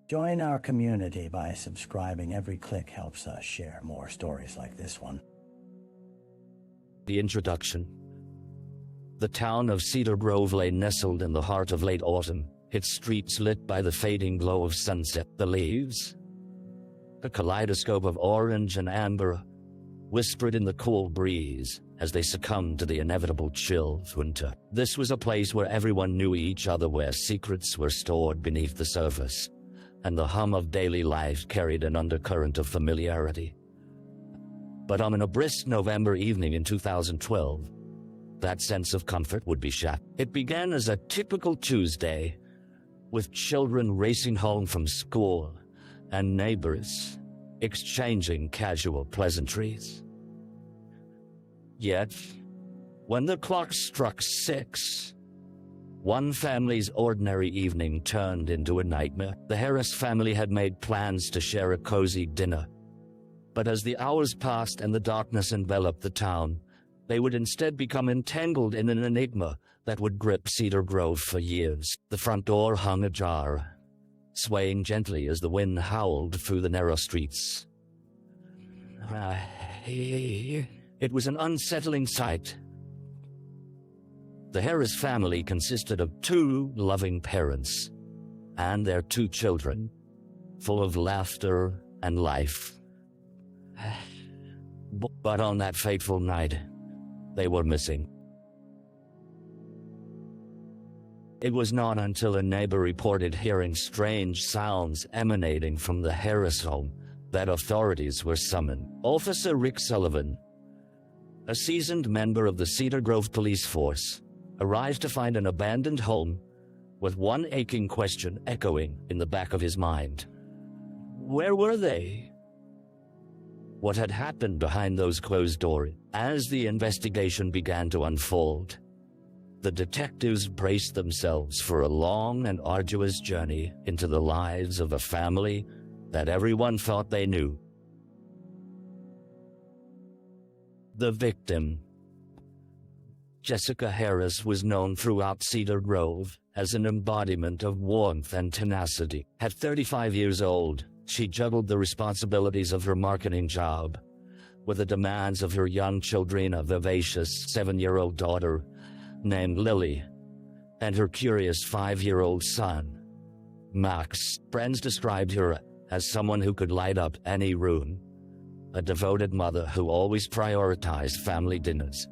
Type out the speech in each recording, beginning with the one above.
Join our community by subscribing. Every click helps us share more stories like this one. The introduction. The town of Cedar Grove lay nestled in the heart of late autumn, its streets lit by the fading glow of sunset. The leaves, a kaleidoscope of orange and amber, whispered in the cool breeze as they succumbed to the inevitable chill of winter. This was a place where everyone knew each other, where secrets were stored beneath the surface, and the hum of daily life carried an undercurrent of familiarity. But on a brisk November evening in 2012, that sense of comfort would be shattered. It began as a typical Tuesday, with children racing home from school and neighbors exchanging casual pleasantries. Yet, when the clock struck 6, one family's ordinary evening turned into a nightmare. The Harris family had made plans to share a cozy dinner, but as the hours passed and the darkness enveloped the town, they would instead become entangled in an enigma that would grip Cedar Grove for years. The front door hung ajar, swaying gently as the wind howled through the narrow streets. It was an unsettling sight. The Harris family consisted of 2 loving parents and their 2 children, full of laughter and life. But on that fateful night, they were missing. It was not until a neighbor reported hearing strange sounds emanating from the Harris home that authorities were summoned. Officer Sullivan, a seasoned member of the Cedar Grove police force, arrived to find an abandoned home with one aching question echoing in the back of his mind. Where were they? What had happened behind those closed doors? As the investigation began to unfold, the detectives braced themselves for a long and arduous journey into the lives of a family that everyone thought they knew. The victim, Jessica Harris, was known throughout Cedar Grove as an embodiment of warmth and tenacity. At 35 years old, she juggled the responsibilities of her marketing job with the demands of her young children, a vivacious 7-year-old daughter named Lily, and her curious 5-year-old son, Max. Friends described her as someone who could light up any room, a devoted mother who always prioritized family dinners,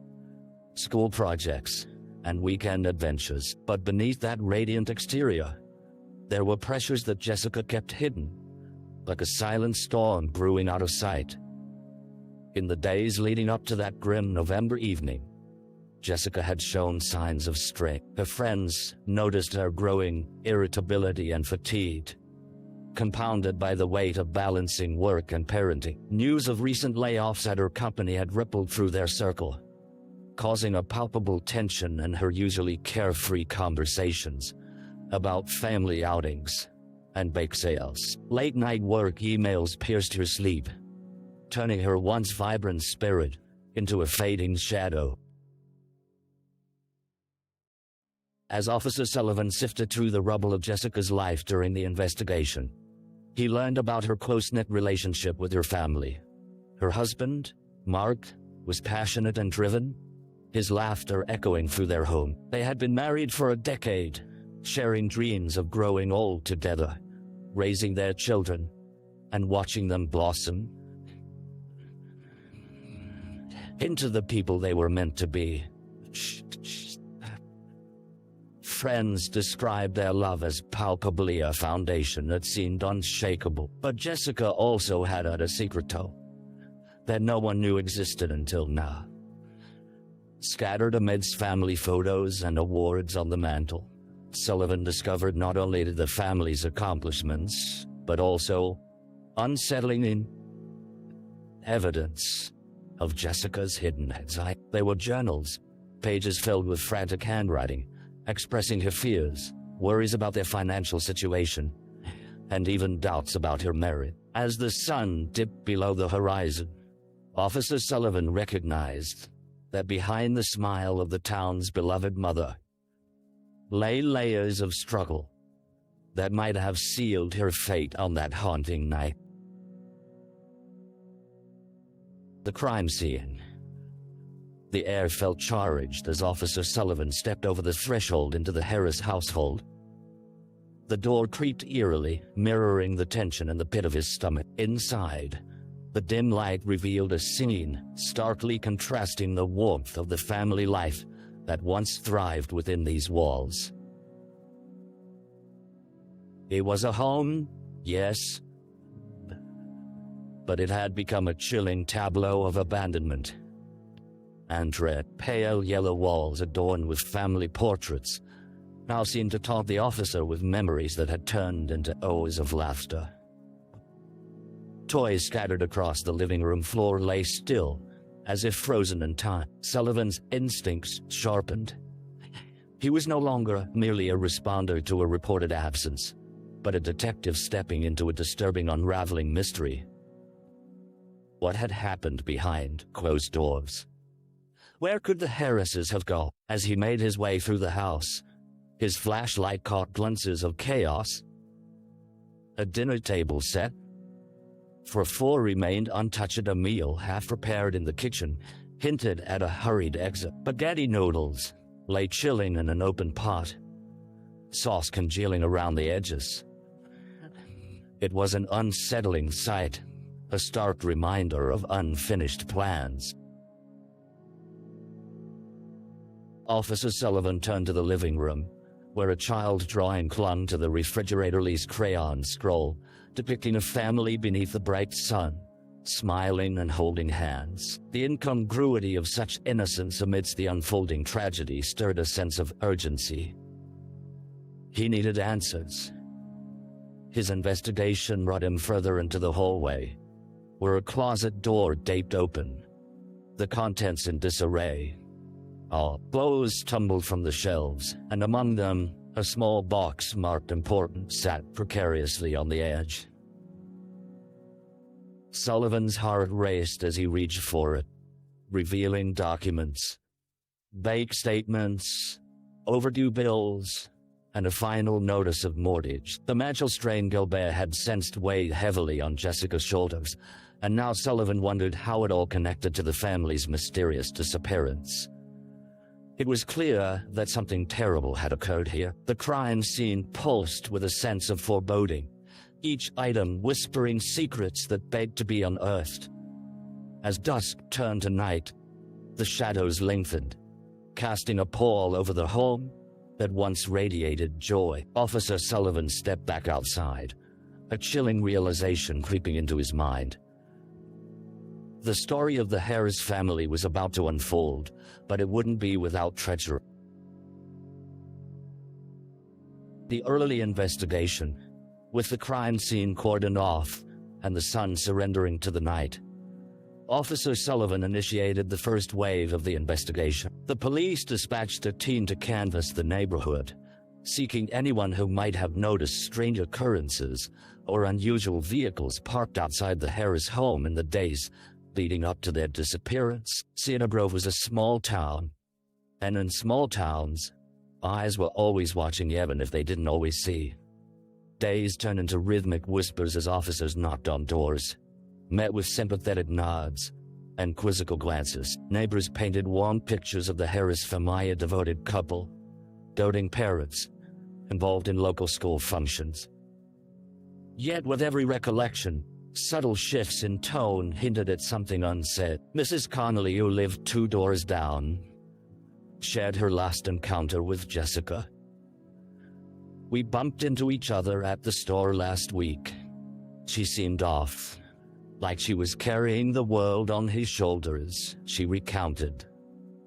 school projects, and weekend adventures. But beneath that radiant exterior, there were pressures that Jessica kept hidden, like a silent storm brewing out of sight. In the days leading up to that grim November evening, Jessica had shown signs of strain. Her friends noticed her growing irritability and fatigue, compounded by the weight of balancing work and parenting. News of recent layoffs at her company had rippled through their circle, causing a palpable tension in her usually carefree conversations about family outings and bake sales. Late-night work emails pierced her sleep, turning her once vibrant spirit into a fading shadow. As Officer Sullivan sifted through the rubble of Jessica's life during the investigation, he learned about her close-knit relationship with her family. Her husband, Mark, was passionate and driven, his laughter echoing through their home. They had been married for a decade, sharing dreams of growing old together, raising their children, and watching them blossom into the people they were meant to be. Friends described their love as palpably a foundation that seemed unshakable. But Jessica also had a secret too that no one knew existed until now. Scattered amidst family photos and awards on the mantle, Sullivan discovered not only the family's accomplishments, but also unsettling evidence of Jessica's hidden anxiety. They were journals, pages filled with frantic handwriting, expressing her fears, worries about their financial situation, and even doubts about her merit. As the sun dipped below the horizon, Officer Sullivan recognized that behind the smile of the town's beloved mother lay layers of struggle, that might have sealed her fate on that haunting night. The crime scene. The air felt charged as Officer Sullivan stepped over the threshold into the Harris household. The door creaked eerily, mirroring the tension in the pit of his stomach. Inside, the dim light revealed a scene, starkly contrasting the warmth of the family life that once thrived within these walls. It was a home, yes, but it had become a chilling tableau of abandonment. And red, pale yellow walls adorned with family portraits now seemed to taunt the officer with memories that had turned into o's of laughter. Toys scattered across the living room floor lay still, as if frozen in time. Sullivan's instincts sharpened. He was no longer merely a responder to a reported absence, but a detective stepping into a disturbing, unraveling mystery. What had happened behind closed doors? Where could the Harrises have gone? As he made his way through the house, his flashlight caught glimpses of chaos. A dinner table set for four remained untouched. A meal half prepared in the kitchen hinted at a hurried exit. Spaghetti noodles lay chilling in an open pot, sauce congealing around the edges. It was an unsettling sight, a stark reminder of unfinished plans. Officer Sullivan turned to the living room, where a child drawing clung to the refrigerator's crayon scroll, depicting a family beneath the bright sun, smiling and holding hands. The incongruity of such innocence amidst the unfolding tragedy stirred a sense of urgency. He needed answers. His investigation brought him further into the hallway, where a closet door gaped open, the contents in disarray. All clothes tumbled from the shelves, and among them, a small box marked important sat precariously on the edge. Sullivan's heart raced as he reached for it, revealing documents, bank statements, overdue bills, and a final notice of mortgage. The mental strain Gilbert had sensed weighed heavily on Jessica's shoulders, and now Sullivan wondered how it all connected to the family's mysterious disappearance. It was clear that something terrible had occurred here. The crime scene pulsed with a sense of foreboding, each item whispering secrets that begged to be unearthed. As dusk turned to night, the shadows lengthened, casting a pall over the home that once radiated joy. Officer Sullivan stepped back outside, a chilling realization creeping into his mind. The story of the Harris family was about to unfold, but it wouldn't be without treachery. The early investigation, with the crime scene cordoned off and the sun surrendering to the night, Officer Sullivan initiated the first wave of the investigation. The police dispatched a team to canvass the neighborhood, seeking anyone who might have noticed strange occurrences or unusual vehicles parked outside the Harris home in the days leading up to their disappearance. Cedar Grove was a small town, and in small towns, eyes were always watching even if they didn't always see. Days turned into rhythmic whispers as officers knocked on doors, met with sympathetic nods and quizzical glances. Neighbors painted warm pictures of the Harris family, a devoted couple, doting parents, involved in local school functions. Yet with every recollection, subtle shifts in tone hinted at something unsaid. Mrs. Connolly, who lived 2 doors down, shared her last encounter with Jessica. "We bumped into each other at the store last week. She seemed off, like she was carrying the world on his shoulders," she recounted,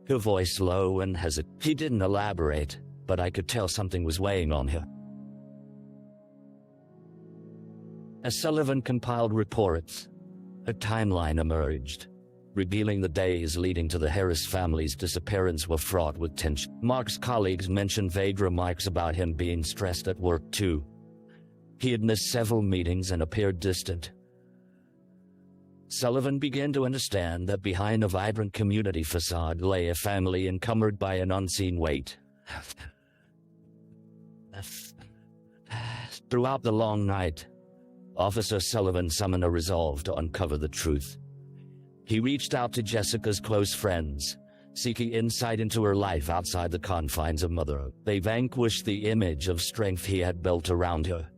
her voice low and hesitant. He didn't elaborate, but I could tell something was weighing on her. As Sullivan compiled reports, a timeline emerged, revealing the days leading to the Harris family's disappearance were fraught with tension. Mark's colleagues mentioned vague remarks about him being stressed at work too. He had missed several meetings and appeared distant. Sullivan began to understand that behind a vibrant community facade lay a family encumbered by an unseen weight. months. Throughout the long night, Officer Sullivan summoned a resolve to uncover the truth. He reached out to Jessica's close friends, seeking insight into her life outside the confines of motherhood. They vanquished the image of strength he had built around her,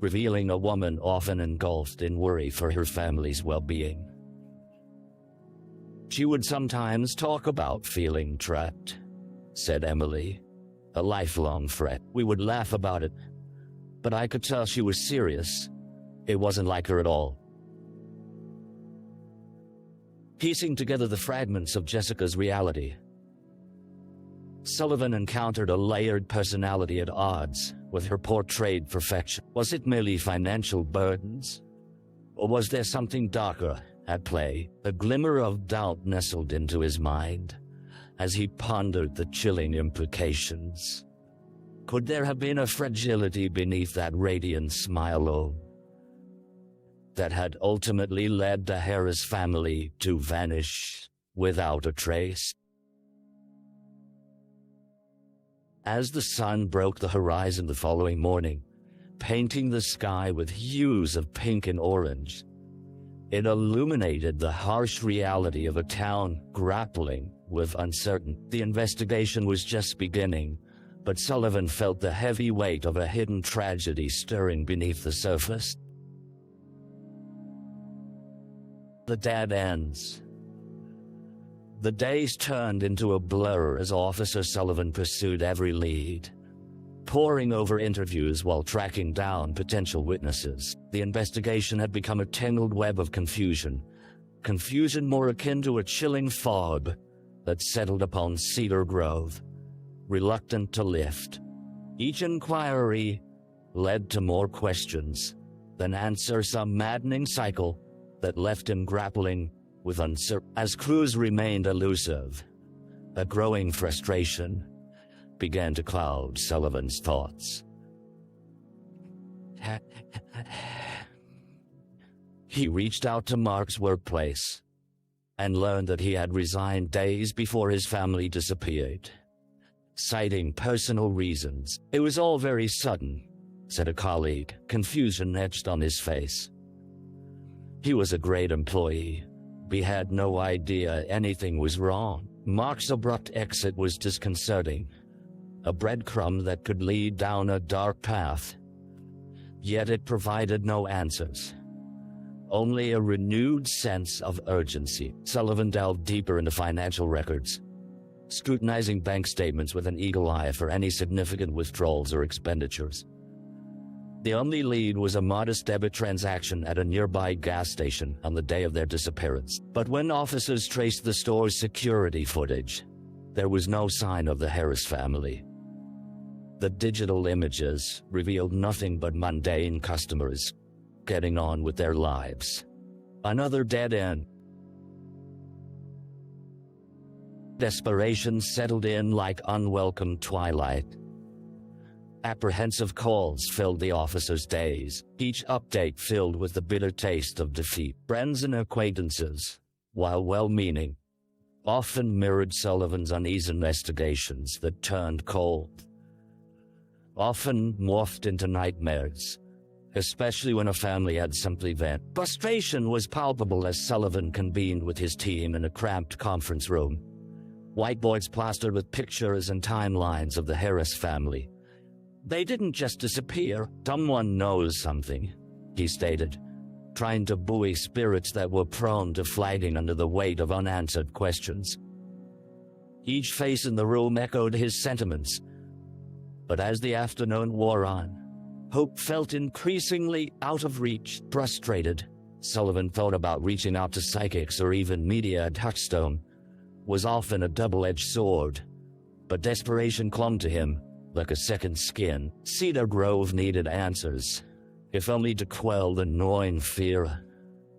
revealing a woman often engulfed in worry for her family's well-being. She would sometimes talk about feeling trapped, said Emily, a lifelong threat. We would laugh about it, but I could tell she was serious. It wasn't like her at all. Piecing together the fragments of Jessica's reality, Sullivan encountered a layered personality at odds with her portrayed perfection. Was it merely financial burdens? Or was there something darker at play? A glimmer of doubt nestled into his mind as he pondered the chilling implications. Could there have been a fragility beneath that radiant smile that had ultimately led the Harris family to vanish without a trace? As the sun broke the horizon the following morning, painting the sky with hues of pink and orange, it illuminated the harsh reality of a town grappling with uncertainty. The investigation was just beginning, but Sullivan felt the heavy weight of a hidden tragedy stirring beneath the surface. The dead ends. The days turned into a blur as Officer Sullivan pursued every lead, poring over interviews while tracking down potential witnesses. The investigation had become a tangled web of confusion more akin to a chilling fog that settled upon Cedar Grove, reluctant to lift. Each inquiry led to more questions than answers, a maddening cycle that left him grappling with uncertainty. As clues remained elusive, a growing frustration began to cloud Sullivan's thoughts. He reached out to Mark's workplace and learned that he had resigned days before his family disappeared, citing personal reasons. It was all very sudden, said a colleague, confusion etched on his face. He was a great employee. We had no idea anything was wrong. Mark's abrupt exit was disconcerting, a breadcrumb that could lead down a dark path. Yet it provided no answers, only a renewed sense of urgency. Sullivan delved deeper into financial records, scrutinizing bank statements with an eagle eye for any significant withdrawals or expenditures. The only lead was a modest debit transaction at a nearby gas station on the day of their disappearance. But when officers traced the store's security footage, there was no sign of the Harris family. The digital images revealed nothing but mundane customers getting on with their lives. Another dead end. Desperation settled in like unwelcome twilight. Apprehensive calls filled the officers' days, each update filled with the bitter taste of defeat. Friends and acquaintances, while well-meaning, often mirrored Sullivan's uneasy investigations that turned cold, often morphed into nightmares, especially when a family had simply vanished. Frustration was palpable as Sullivan convened with his team in a cramped conference room, whiteboards plastered with pictures and timelines of the Harris family. They didn't just disappear. Someone knows something, he stated, trying to buoy spirits that were prone to flagging under the weight of unanswered questions. Each face in the room echoed his sentiments, but as the afternoon wore on, hope felt increasingly out of reach. Frustrated, Sullivan thought about reaching out to psychics or even media. A touchstone was often a double-edged sword, but desperation clung to him like a second skin. Cedar Grove needed answers, if only to quell the gnawing fear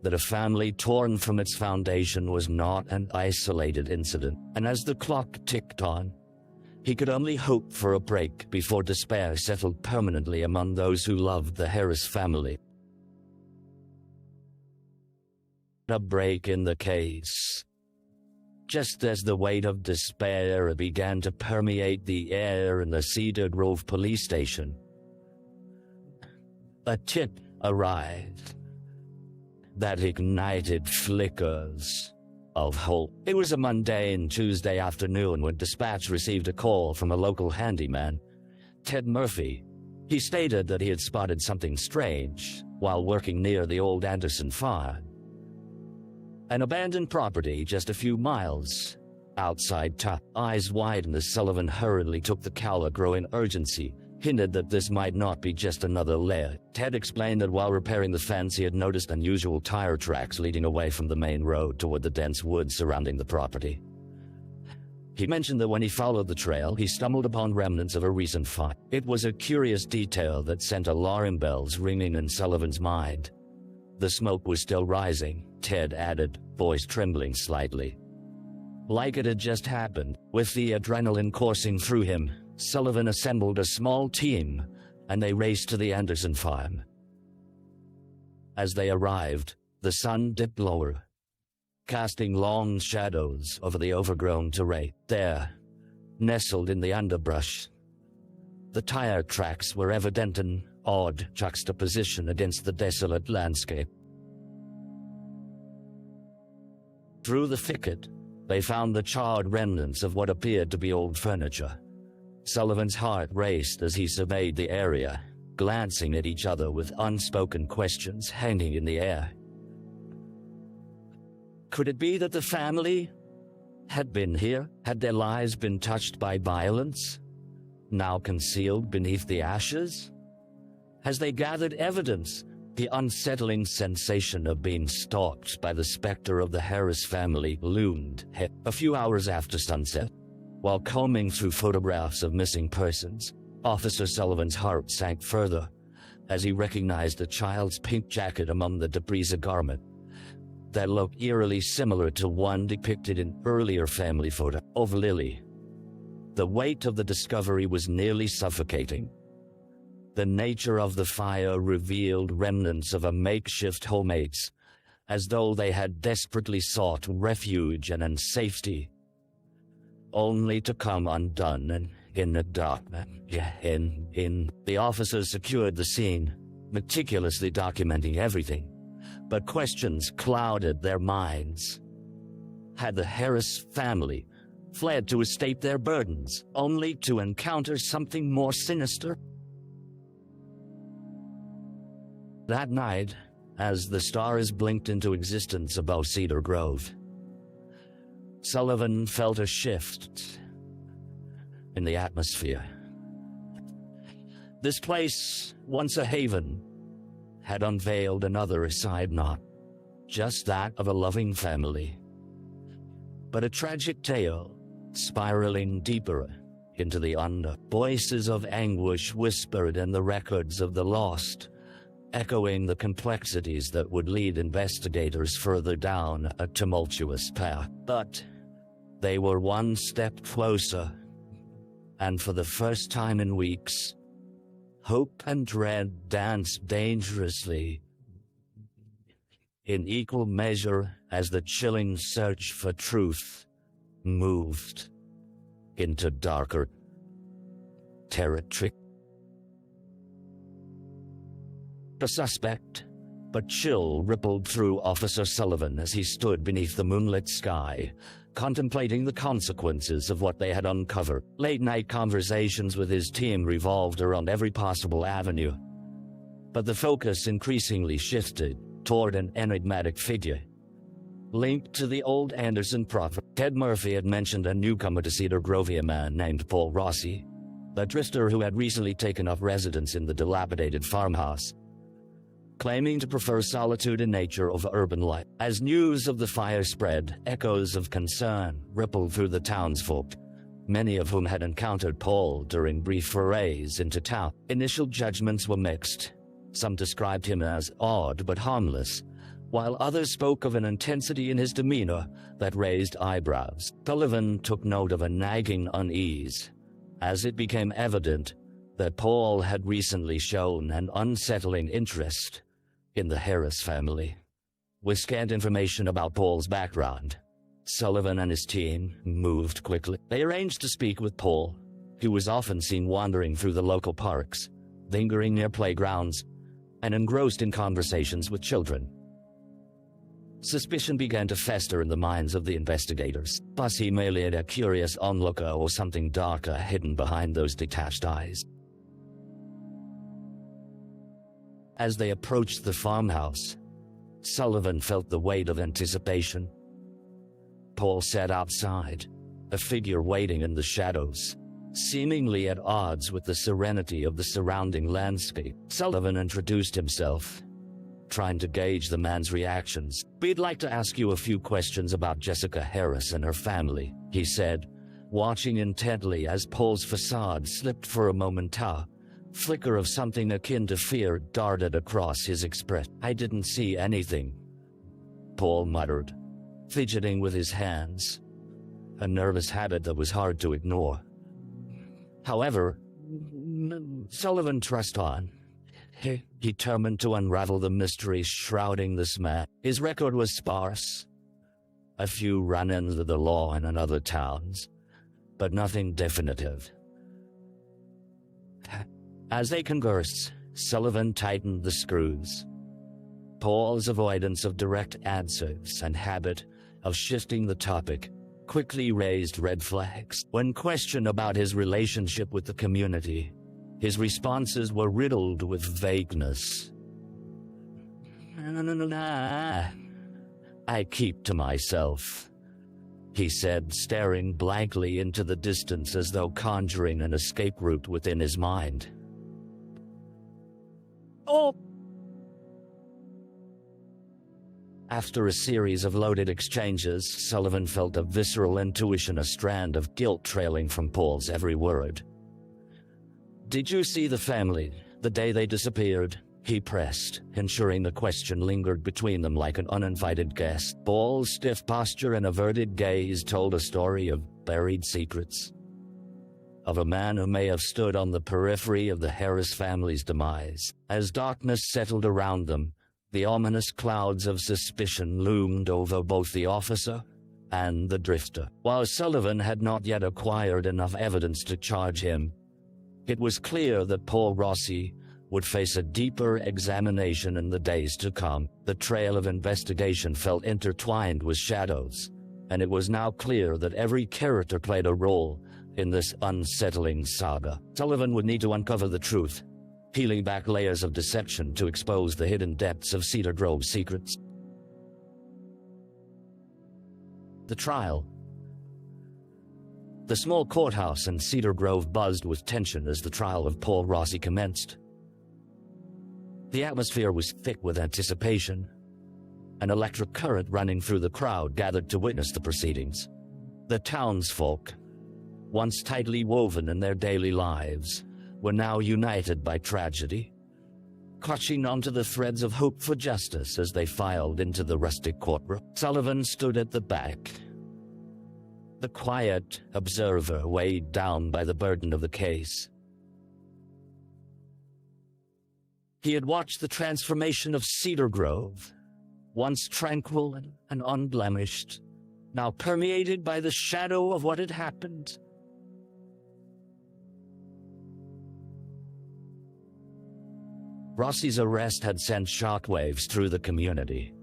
that a family torn from its foundation was not an isolated incident. And as the clock ticked on, he could only hope for a break before despair settled permanently among those who loved the Harris family. A break in the case. Just as the weight of despair began to permeate the air in the Cedar Grove police station, a tip arrived that ignited flickers of hope. It was a mundane Tuesday afternoon when dispatch received a call from a local handyman, Ted Murphy. He stated that he had spotted something strange while working near the old Anderson farm, an abandoned property just a few miles outside town. Eyes widened as Sullivan hurriedly took the collar-growing urgency, hinted that this might not be just another lair. Ted explained that while repairing the fence he had noticed unusual tire tracks leading away from the main road toward the dense woods surrounding the property. He mentioned that when he followed the trail, he stumbled upon remnants of a recent fire. It was a curious detail that sent alarm bells ringing in Sullivan's mind. The smoke was still rising, Ted added, voice trembling slightly. Like it had just happened. With the adrenaline coursing through him, Sullivan assembled a small team, and they raced to the Anderson farm. As they arrived, the sun dipped lower, casting long shadows over the overgrown terrain. There, nestled in the underbrush, the tire tracks were evident in odd juxtaposition against the desolate landscape. Through the thicket, they found the charred remnants of what appeared to be old furniture. Sullivan's heart raced as he surveyed the area, glancing at each other with unspoken questions hanging in the air. Could it be that the family had been here? Had their lives been touched by violence, now concealed beneath the ashes? As they gathered evidence, the unsettling sensation of being stalked by the specter of the Harris family loomed. A few hours after sunset, while combing through photographs of missing persons, Officer Sullivan's heart sank further as he recognized a child's pink jacket among the debris, a garment that looked eerily similar to one depicted in earlier family photo of Lily. The weight of the discovery was nearly suffocating. The nature of the fire revealed remnants of a makeshift homemates, as though they had desperately sought refuge and safety, only to come undone and in the darkness. The officers secured the scene, meticulously documenting everything, but questions clouded their minds. Had the Harris family fled to escape their burdens, only to encounter something more sinister? That night, as the stars blinked into existence above Cedar Grove, Sullivan felt a shift in the atmosphere. This place, once a haven, had unveiled another side, not just that of a loving family, but a tragic tale spiraling deeper into the under. Voices of anguish whispered in the records of the lost, echoing the complexities that would lead investigators further down a tumultuous path. But they were one step closer, and for the first time in weeks, hope and dread danced dangerously in equal measure as the chilling search for truth moved into darker territory. A suspect, but chill rippled through Officer Sullivan as he stood beneath the moonlit sky, contemplating the consequences of what they had uncovered. Late-night conversations with his team revolved around every possible avenue, but the focus increasingly shifted toward an enigmatic figure linked to the old Anderson property. Ted Murphy had mentioned a newcomer to Cedar Grove, a man named Paul Rossi, a drifter who had recently taken up residence in the dilapidated farmhouse, claiming to prefer solitude and nature over urban life. As news of the fire spread, echoes of concern rippled through the townsfolk, many of whom had encountered Paul during brief forays into town. Initial judgments were mixed. Some described him as odd but harmless, while others spoke of an intensity in his demeanor that raised eyebrows. Sullivan took note of a nagging unease, as it became evident that Paul had recently shown an unsettling interest in the Harris family. With scant information about Paul's background, Sullivan and his team moved quickly. They arranged to speak with Paul, who was often seen wandering through the local parks, lingering near playgrounds, and engrossed in conversations with children. Suspicion began to fester in the minds of the investigators. Was he merely a curious onlooker or something darker hidden behind those detached eyes? As they approached the farmhouse, Sullivan felt the weight of anticipation. Paul sat outside, a figure waiting in the shadows, seemingly at odds with the serenity of the surrounding landscape. Sullivan introduced himself, trying to gauge the man's reactions. "We'd like to ask you a few questions about Jessica Harris and her family," he said, watching intently as Paul's facade slipped for a moment. A flicker of something akin to fear darted across his expression. "I didn't see anything," Paul muttered, fidgeting with his hands, a nervous habit that was hard to ignore. However, Sullivan trusted on, determined to unravel the mystery shrouding this man. His record was sparse. A few run-ins with the law in other towns, but nothing definitive. As they conversed, Sullivan tightened the screws. Paul's avoidance of direct answers and habit of shifting the topic quickly raised red flags. When questioned about his relationship with the community, his responses were riddled with vagueness. "I keep to myself," he said, staring blankly into the distance as though conjuring an escape route within his mind. "Oh!" After a series of loaded exchanges, Sullivan felt a visceral intuition, a strand of guilt trailing from Paul's every word. "Did you see the family the day they disappeared?" he pressed, ensuring the question lingered between them like an uninvited guest. Paul's stiff posture and averted gaze told a story of buried secrets, of a man who may have stood on the periphery of the Harris family's demise. As darkness settled around them, the ominous clouds of suspicion loomed over both the officer and the drifter. While Sullivan had not yet acquired enough evidence to charge him, it was clear that Paul Rossi would face a deeper examination in the days to come. The trail of investigation felt intertwined with shadows, and it was now clear that every character played a role in this unsettling saga. Sullivan would need to uncover the truth, peeling back layers of deception to expose the hidden depths of Cedar Grove's secrets. The trial. The small courthouse in Cedar Grove buzzed with tension as the trial of Paul Rossi commenced. The atmosphere was thick with anticipation. An electric current running through the crowd gathered to witness the proceedings. The townsfolk, once tightly woven in their daily lives, were now united by tragedy, clutching onto the threads of hope for justice as they filed into the rustic courtroom. Sullivan stood at the back, the quiet observer weighed down by the burden of the case. He had watched the transformation of Cedar Grove, once tranquil and unblemished, now permeated by the shadow of what had happened. Rossi's arrest had sent shockwaves through the community,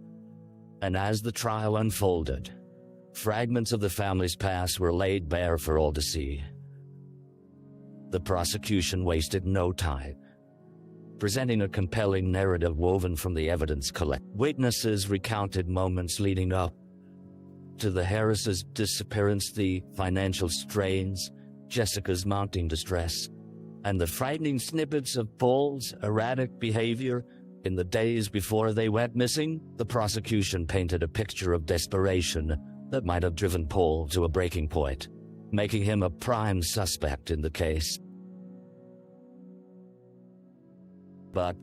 and as the trial unfolded, fragments of the family's past were laid bare for all to see. The prosecution wasted no time, presenting a compelling narrative woven from the evidence collected. Witnesses recounted moments leading up to the Harris's disappearance, the financial strains, Jessica's mounting distress, and the frightening snippets of Paul's erratic behavior in the days before they went missing. The prosecution painted a picture of desperation that might have driven Paul to a breaking point, making him a prime suspect in the case. But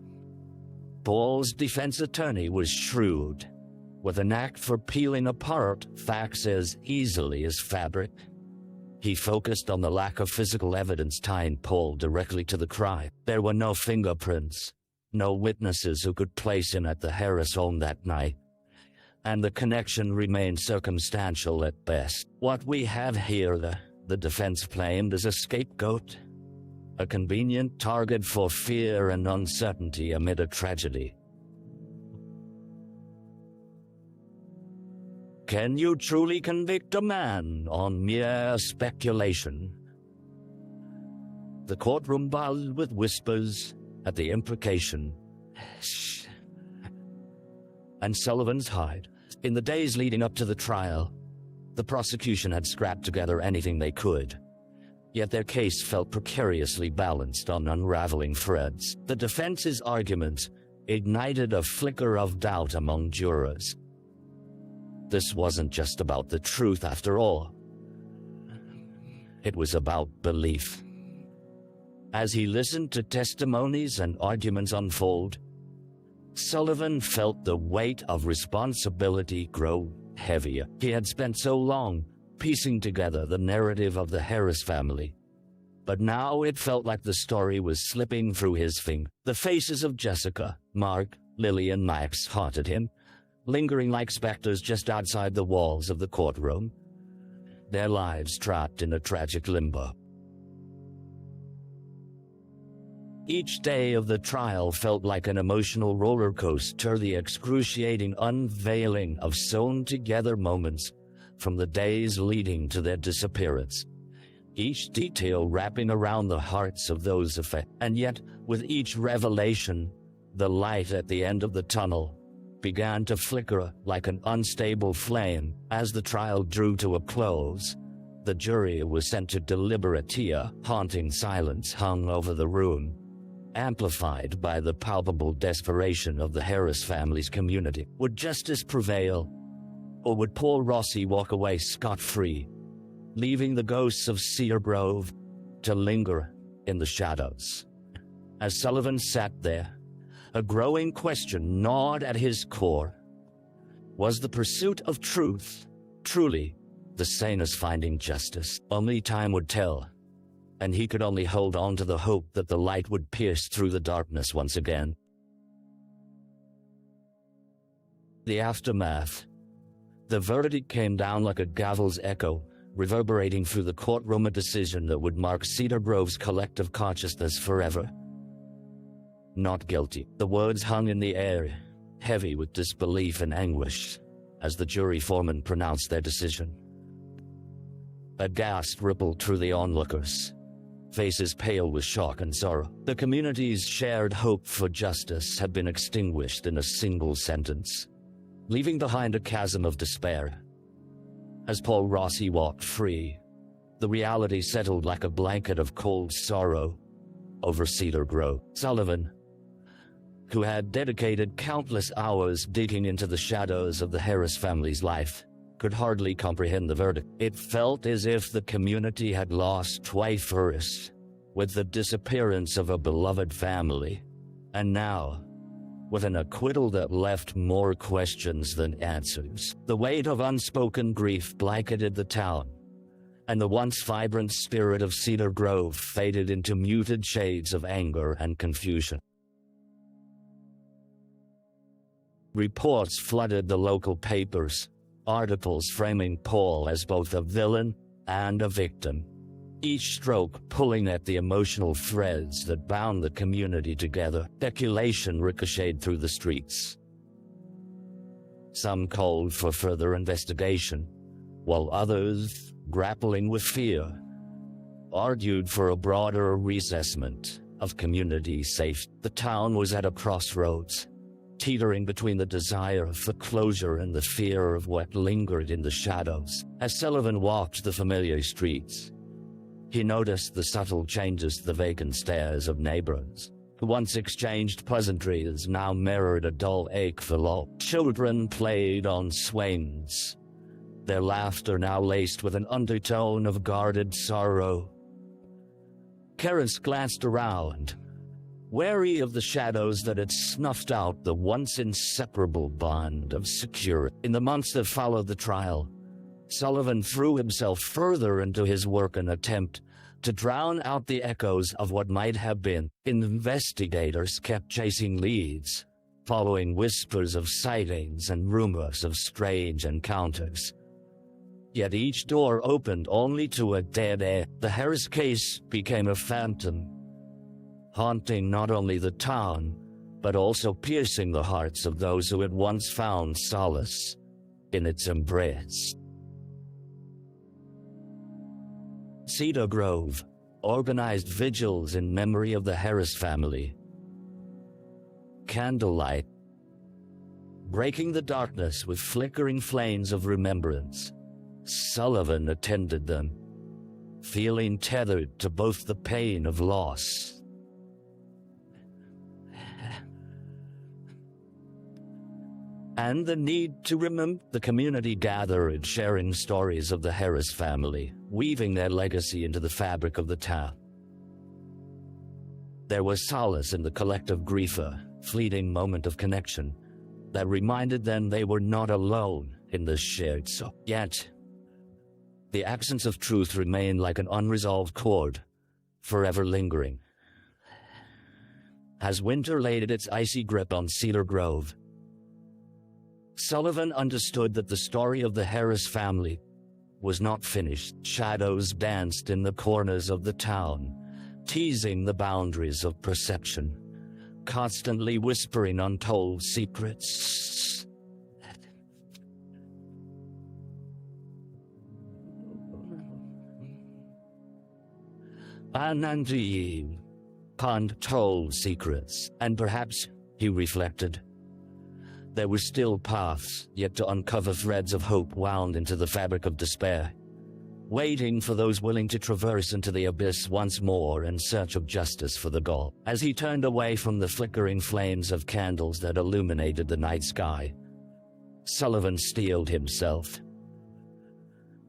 Paul's defense attorney was shrewd, with a knack for peeling apart facts as easily as fabric. He focused on the lack of physical evidence tying Paul directly to the crime. There were no fingerprints, no witnesses who could place him at the Harris home that night, and the connection remained circumstantial at best. What we have here, the defense claimed, is a scapegoat, a convenient target for fear and uncertainty amid a tragedy. Can you truly convict a man on mere speculation? The courtroom buzzed with whispers at the imprecation. Shh. And Sullivan's hide. In the days leading up to the trial, the prosecution had scrapped together anything they could. Yet their case felt precariously balanced on unraveling threads. The defense's arguments ignited a flicker of doubt among jurors. This wasn't just about the truth after all. It was about belief. As he listened to testimonies and arguments unfold, Sullivan felt the weight of responsibility grow heavier. He had spent so long piecing together the narrative of the Harris family, but now it felt like the story was slipping through his fingers. The faces of Jessica, Mark, Lily, and Max haunted him, lingering like specters just outside the walls of the courtroom, their lives trapped in a tragic limbo. Each day of the trial felt like an emotional roller coaster, the excruciating unveiling of sewn-together moments from the days leading to their disappearance, each detail wrapping around the hearts of those affected. And yet, with each revelation, the light at the end of the tunnel began to flicker like an unstable flame. As the trial drew to a close, the jury was sent to deliberate. Haunting silence hung over the room, amplified by the palpable desperation of the Harris family's community. Would justice prevail, or would Paul Rossi walk away scot-free, leaving the ghosts of Cedar Grove to linger in the shadows? As Sullivan sat there, a growing question gnawed at his core. Was the pursuit of truth truly the same as finding justice? Only time would tell, and he could only hold on to the hope that the light would pierce through the darkness once again. The aftermath. The verdict came down like a gavel's echo, reverberating through the courtroom, a decision that would mark Cedar Grove's collective consciousness forever. Not guilty. The words hung in the air, heavy with disbelief and anguish, as the jury foreman pronounced their decision. A gasp rippled through the onlookers, faces pale with shock and sorrow. The community's shared hope for justice had been extinguished in a single sentence, leaving behind a chasm of despair. As Paul Rossi walked free, the reality settled like a blanket of cold sorrow over Cedar Grove. Sullivan, who had dedicated countless hours digging into the shadows of the Harris family's life, could hardly comprehend the verdict. It felt as if the community had lost twice first, with the disappearance of a beloved family, and now, with an acquittal that left more questions than answers. The weight of unspoken grief blanketed the town, and the once vibrant spirit of Cedar Grove faded into muted shades of anger and confusion. Reports flooded the local papers, articles framing Paul as both a villain and a victim, each stroke pulling at the emotional threads that bound the community together. Speculation ricocheted through the streets. Some called for further investigation, while others, grappling with fear, argued for a broader reassessment of community safety. The town was at a crossroads, teetering between the desire for closure and the fear of what lingered in the shadows. As Sullivan walked the familiar streets, he noticed the subtle changes to the vacant stares of neighbors, who once exchanged pleasantries now mirrored a dull ache for love. Children played on swings, their laughter now laced with an undertone of guarded sorrow. Karis glanced around, wary of the shadows that had snuffed out the once inseparable bond of security. In the months that followed the trial, Sullivan threw himself further into his work, an attempt to drown out the echoes of what might have been. Investigators kept chasing leads, following whispers of sightings and rumors of strange encounters. Yet each door opened only to a dead end. The Harris case became a phantom, haunting not only the town, but also piercing the hearts of those who had once found solace in its embrace. Cedar Grove organized vigils in memory of the Harris family. Candlelight, breaking the darkness with flickering flames of remembrance, Sullivan attended them, feeling tethered to both the pain of loss and the need to remember. The community gathered, sharing stories of the Harris family, weaving their legacy into the fabric of the town. There was solace in the collective grief, a fleeting moment of connection that reminded them they were not alone in the shared sorrow. Yet, the absence of truth remained like an unresolved chord, forever lingering. As winter laid its icy grip on Cedar Grove, Sullivan understood that the story of the Harris family was not finished. Shadows danced in the corners of the town, teasing the boundaries of perception, constantly whispering untold secrets. Untold secrets, and perhaps, he reflected, there were still paths yet to uncover. Threads of hope wound into the fabric of despair, waiting for those willing to traverse into the abyss once more in search of justice for the goal. As he turned away from the flickering flames of candles that illuminated the night sky, Sullivan steeled himself.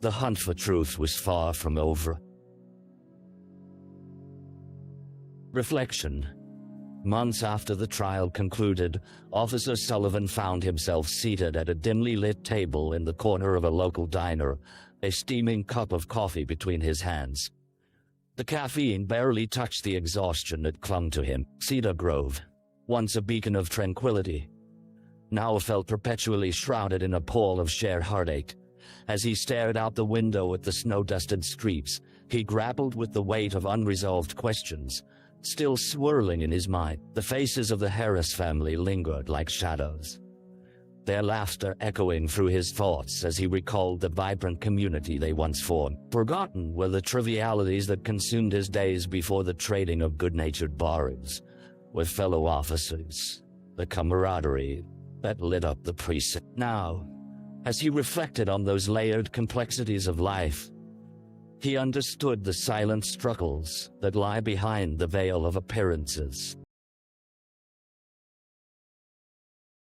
The hunt for truth was far from over. Reflection. Months after the trial concluded, Officer Sullivan found himself seated at a dimly lit table in the corner of a local diner, a steaming cup of coffee between his hands. The caffeine barely touched the exhaustion that clung to him. Cedar Grove, once a beacon of tranquility, now felt perpetually shrouded in a pall of shared heartache. As he stared out the window at the snow-dusted streets, he grappled with the weight of unresolved questions still swirling in his mind. The faces of the Harris family lingered like shadows, their laughter echoing through his thoughts as he recalled the vibrant community they once formed. Forgotten were the trivialities that consumed his days before the trading of good-natured bargains with fellow officers, the camaraderie that lit up the precinct. Now, as he reflected on those layered complexities of life, he understood the silent struggles that lie behind the veil of appearances.